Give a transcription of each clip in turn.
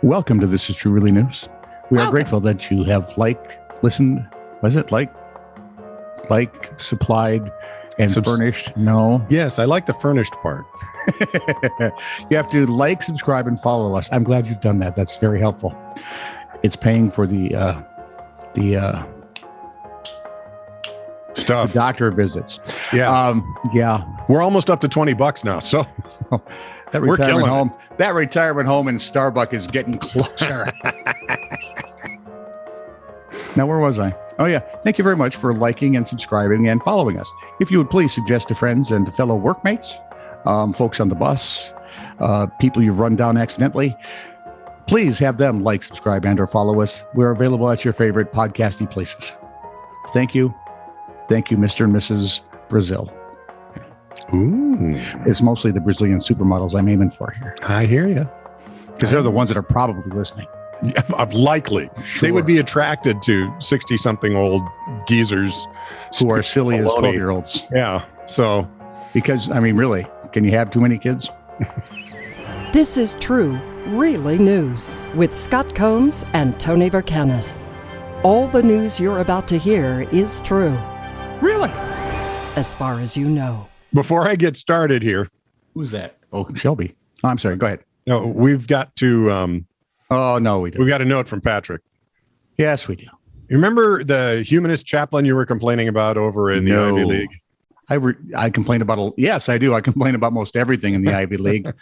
Welcome to This Is True Really News. We are grateful that you have listened, supplied, and furnished. No. Yes, I like the furnished part. You have to like, subscribe, and follow us. I'm glad you've done that. That's very helpful. It's paying for the stuff. The doctor visits. Yeah. Yeah. We're almost up to $20 now. So that retirement home in Starbucks is getting closer. Now, where was I? Oh, yeah. Thank you very much for liking and subscribing and following us. If you would please suggest to friends and to fellow workmates, folks on the bus, people you've run down accidentally, please have them like, subscribe, and or follow us. We're available at your favorite podcasty places. Thank you. Thank you, Mr. and Mrs. Brazil. Ooh. It's mostly the Brazilian supermodels I'm aiming for here. I hear you. Because they're the ones that are probably listening. Yeah, likely. Sure. They would be attracted to 60-something old geezers who are silly as 12-year-olds. Yeah. So, because, I mean, really, can you have too many kids? This is True, Really News with Scott Combs and Tony Vercanis. All the news you're about to hear is true. Really? As far as you know. Before I get started here. Who's that? Oh, Shelby. Oh, I'm sorry. Go ahead. No, we've got to... oh, no, we don't. We've got a note from Patrick. Yes, we do. You remember the humanist chaplain you were complaining about over in the Ivy League? I complain about, yes, I do. I complain about most everything in the Ivy League.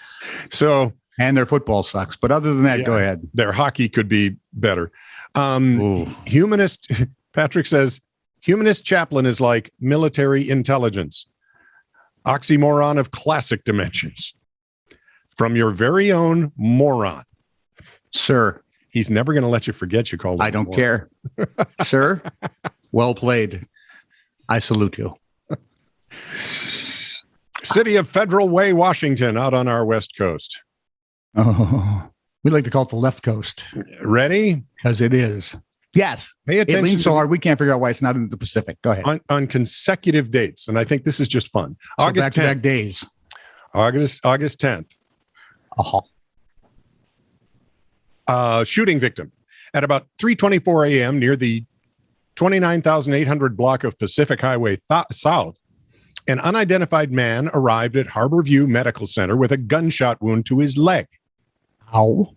So, and their football sucks. But other than that, go ahead. Their hockey could be better. Patrick says, humanist chaplain is like military intelligence. Oxymoron of classic dimensions. From your very own moron. Sir. He's never going to let you forget you called him. I don't care. Sir, well played. I salute you. City of Federal Way, Washington, out on our west coast. Oh, we like to call it the left coast. Ready? Because it is. Yes. Pay attention. It leans so hard, we can't figure out why it's not in the Pacific. Go ahead. On consecutive dates, and I think this is just fun. So August 10th. Back-to-back days. August 10th. Shooting victim. At about 3:24 a.m. near the 29,800 block of Pacific Highway South, an unidentified man arrived at Harborview Medical Center with a gunshot wound to his leg. Ow.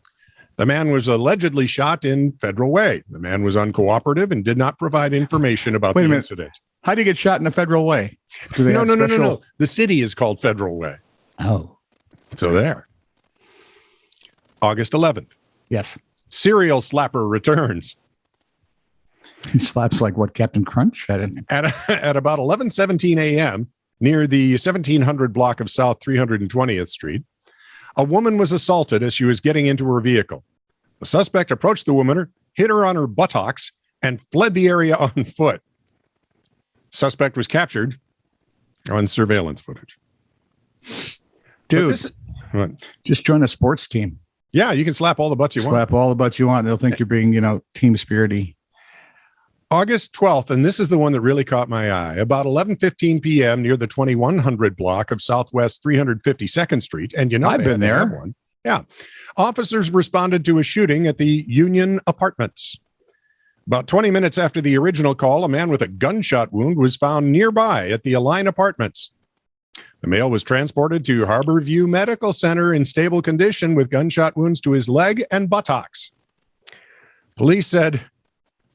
The man was allegedly shot in Federal Way. The man was uncooperative and did not provide information about the incident. How do you get shot in a Federal Way? No. The city is called Federal Way. Oh. So there. August 11th. Yes. Serial slapper returns. He slaps like what, Captain Crunch? At about 11:17 a.m. near the 1700 block of South 320th Street, a woman was assaulted as she was getting into her vehicle. The suspect approached the woman, hit her on her buttocks, and fled the area on foot. Suspect was captured on surveillance footage. Dude, just join a sports team. Yeah, you can slap all the butts you want. Slap all the butts you want. They'll think you're being, team spirity. August 12th, and this is the one that really caught my eye. About 11:15 p.m. near the 2100 block of Southwest 352nd Street. And I've been there. One. Yeah. Officers responded to a shooting at the Union Apartments. About 20 minutes after the original call, a man with a gunshot wound was found nearby at the Align Apartments. The male was transported to Harborview Medical Center in stable condition with gunshot wounds to his leg and buttocks. Police said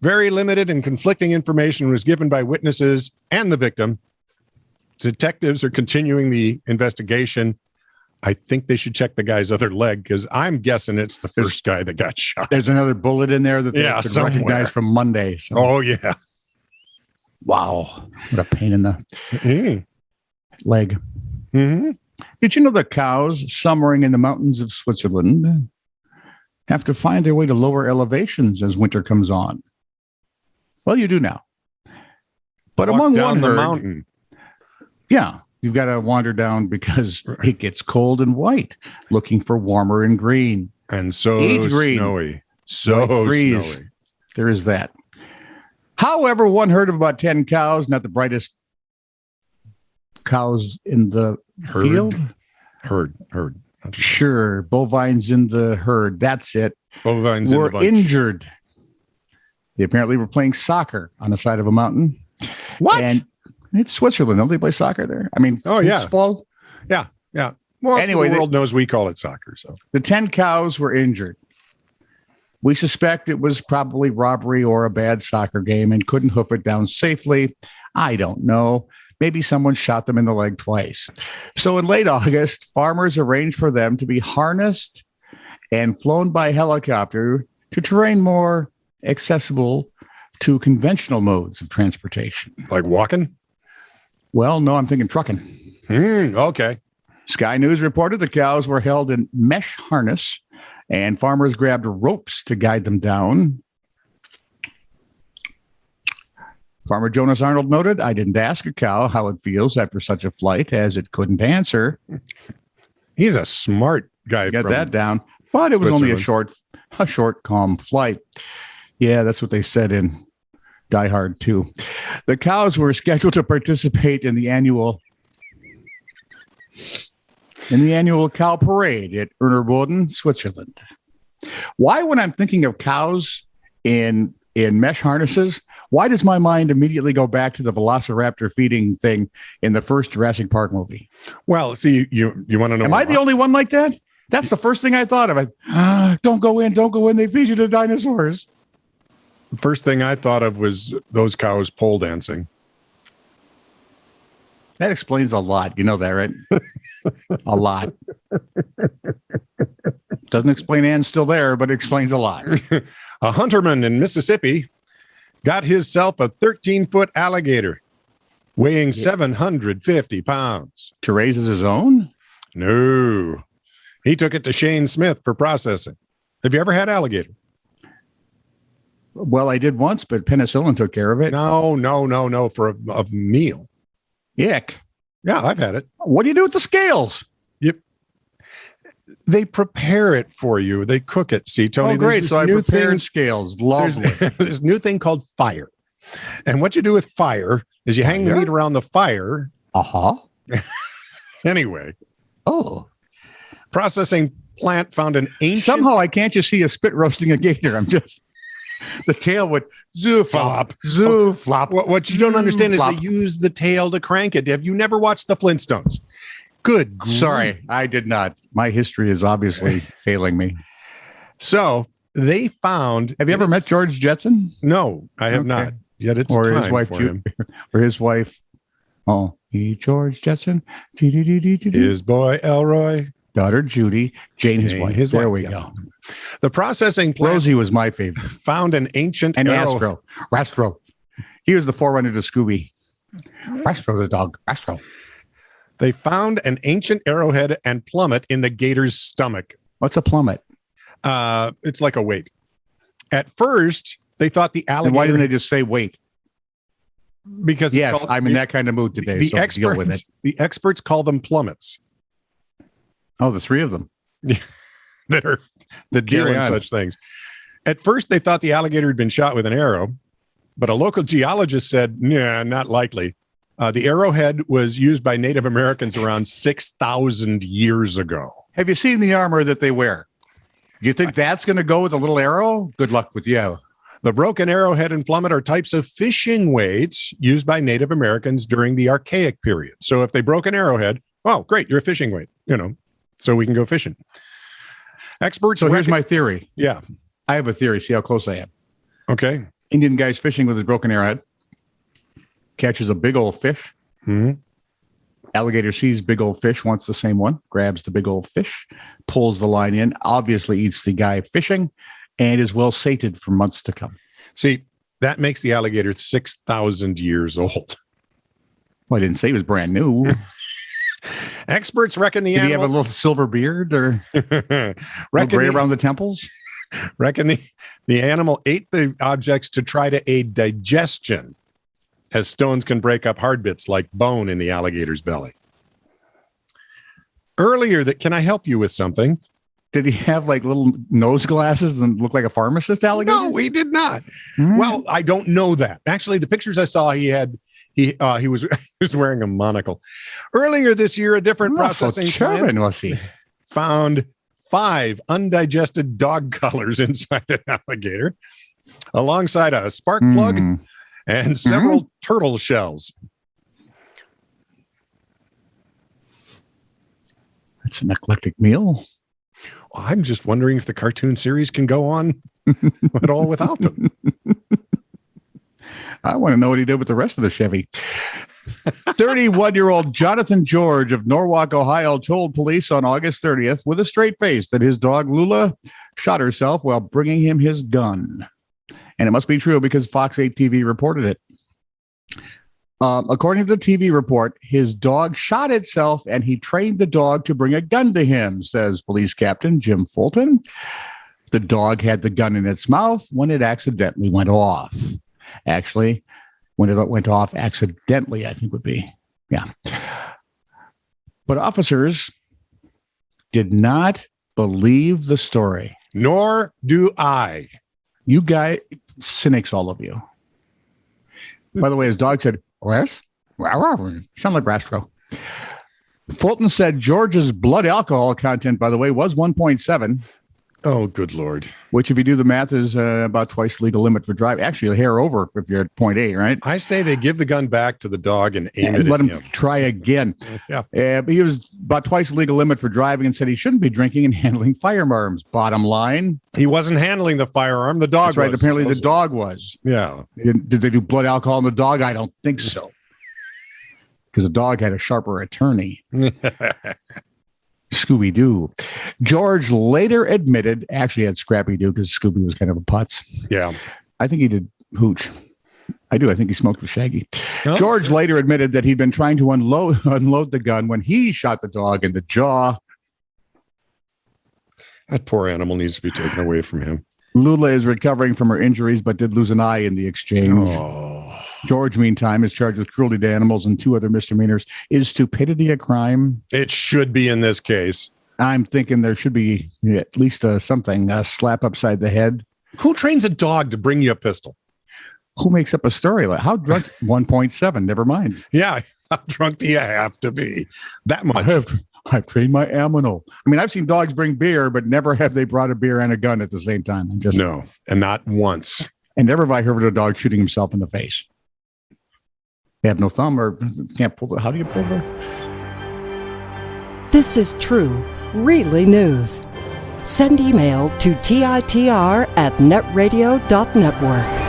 very limited and conflicting information was given by witnesses and the victim. Detectives are continuing the investigation. I think they should check the guy's other leg because I'm guessing it's the first guy that got shot. There's another bullet in there that they could recognize from Monday. So. Oh, yeah. Wow. What a pain in the leg. Mm-hmm. Did you know that cows summering in the mountains of Switzerland have to find their way to lower elevations as winter comes on? Well, you do now. But Walk among down one the herd, mountain. Yeah, you've got to wander down because it gets cold and white, looking for warmer and green. And so green, snowy. So snowy. There is that. However, one herd of about 10 cows, not the brightest cows in the field. Herd. Sure, bovines in the herd. That's it. Bovines in were the bunch. injured. They apparently were playing soccer on the side of a mountain. What? And it's Switzerland. Don't they play soccer there? I mean, Oh, yeah. football. Yeah. Most Anyway, of the world knows we call it soccer. So The 10 cows were injured. We suspect it was probably robbery or a bad soccer game and couldn't hoof it down safely. I don't know. Maybe someone shot them in the leg twice. So in late August, farmers arranged for them to be harnessed and flown by helicopter to terrain more accessible to conventional modes of transportation. like walking. Well, no, I'm thinking trucking. Okay. Sky News reported the cows were held in mesh harness and farmers grabbed ropes to guide them down. Farmer Jonas Arnold noted, I didn't ask a cow how it feels after such a flight, as it couldn't answer. He's a smart guy. Got that down. But it was only a Switzerland. short, calm flight. Yeah, that's what they said in Die Hard 2. The cows were scheduled to participate in the annual cow parade at Urnerboden, Switzerland. Why, when I'm thinking of cows in mesh harnesses, why does my mind immediately go back to the Velociraptor feeding thing in the first Jurassic Park movie? Well, see, you want to know? Am I the only one like that? That's the first thing I thought of. Don't go in. They feed you to dinosaurs. The first thing I thought of was those cows pole dancing. That explains a lot. You know that, right? A lot. Doesn't explain Anne's still there, but it explains a lot. A hunterman in Mississippi got himself a 13-foot alligator weighing 750 pounds. To raise as his own? No. He took it to Shane Smith for processing. Have you ever had alligator? Well, I did once, but penicillin took care of it. No. For a meal. Yuck. Yeah, I've had it. What do you do with the scales? Yep. They prepare it for you. They cook it. See, Tony, Oh, great. So I prepared thing, scales. Lovely. there's this new thing called fire. And what you do with fire is you hang the meat around the fire. Uh-huh. Anyway. Oh. Processing plant found an ancient... Somehow I can't just see a spit roasting a gator. I'm just... The tail would zoo flop. What you don't understand is they use the tail to crank it. Have you never watched the Flintstones? Good. Sorry, I did not. My history is obviously failing me. So they found... Have you ever met George Jetson? No, I have not. Yet it's or time his wife, for him. Or his wife. Oh, George Jetson. His boy, Elroy. Daughter, Judy. Jane, his wife. There we go. The processing plant... Rosie was my favorite. Found an ancient... And Rastro. He was the forerunner to Scooby. Rastro the dog. Rastro. They found an ancient arrowhead and plummet in the gator's stomach. What's a plummet? It's like a weight. At first, they thought the alligator... And why didn't they just say wait? Because yes, I'm in that kind of mood today. The experts call them plummets. Oh, the three of them that deal in such things. At first, they thought the alligator had been shot with an arrow, but a local geologist said, "Nah, not likely." The arrowhead was used by Native Americans around 6,000 years ago. Have you seen the armor that they wear? You think that's going to go with a little arrow? Good luck with you. The broken arrowhead and plummet are types of fishing weights used by Native Americans during the Archaic period. So if they broke an arrowhead, oh, great, you're a fishing weight, so we can go fishing. Experts. So here's my theory. Yeah. I have a theory. See how close I am. Okay. Indian guy's fishing with his broken arrowhead. Catches a big old fish. Mm-hmm. Alligator sees big old fish, wants the same one, grabs the big old fish, pulls the line in, obviously eats the guy fishing, and is well sated for months to come. See, that makes the alligator 6,000 years old. Well, I didn't say he was brand new. Experts reckon the animal... Did he have a little silver beard or gray around the temples? Reckon the animal ate the objects to try to aid digestion, as stones can break up hard bits like bone in the alligator's belly. Can I help you with something? Did he have like little nose glasses and look like a pharmacist alligator? No, he did not. Well, I don't know that. Actually, the pictures I saw, he was wearing a monocle. Earlier this year, a different processing plant was he? Found 5 undigested dog collars inside an alligator, alongside a spark plug and several turtle shells. It's an eclectic meal. I'm just wondering if the cartoon series can go on at all without them. I want to know what he did with the rest of the Chevy. 31-year-old Jonathan George of Norwalk, Ohio, told police on August 30th with a straight face that his dog Lula shot herself while bringing him his gun. And it must be true because Fox 8 TV reported it. According to the TV report, his dog shot itself and he trained the dog to bring a gun to him, says police captain Jim Fulton. The dog had the gun in its mouth when it accidentally went off. Actually, when it went off accidentally, I think would be. Yeah. But officers did not believe the story. Nor do I. You guys, cynics, all of you. By the way, his dog said, "Wes, sound like Rastro." Fulton said George's blood alcohol content, by the way, was 1.7. Oh, good Lord. Which, if you do the math, is about twice legal limit for driving. Actually, a hair over if you're at 0.8, right? I say they give the gun back to the dog and aim it let at him try again. Yeah. But he was about twice legal limit for driving and said he shouldn't be drinking and handling firearms. Bottom line. He wasn't handling the firearm. The dog That's right. was. Apparently the dog was. Yeah. Did they do blood alcohol on the dog? I don't think so. Because the dog had a sharper attorney. Scooby-Doo. George later admitted, actually had Scrappy-Doo because Scooby was kind of a putz. Yeah. I think he did Hooch. I do. I think he smoked with Shaggy. Oh, George later admitted that he'd been trying to unload the gun when he shot the dog in the jaw. That poor animal needs to be taken away from him. Lula is recovering from her injuries, but did lose an eye in the exchange. Oh. George, meantime, is charged with cruelty to animals and 2 other misdemeanors. Is stupidity a crime? It should be in this case. I'm thinking there should be at least something, a slap upside the head. Who trains a dog to bring you a pistol? Who makes up a story? Like, how drunk? 1.7, never mind. Yeah. How drunk do you have to be? That much. I've trained my animal. I mean, I've seen dogs bring beer, but never have they brought a beer and a gun at the same time. No, and not once. And never have I heard of a dog shooting himself in the face. They have no thumb or can't pull the. How do you pull the? This is true, really news. Send email to TiTR@netradio.network.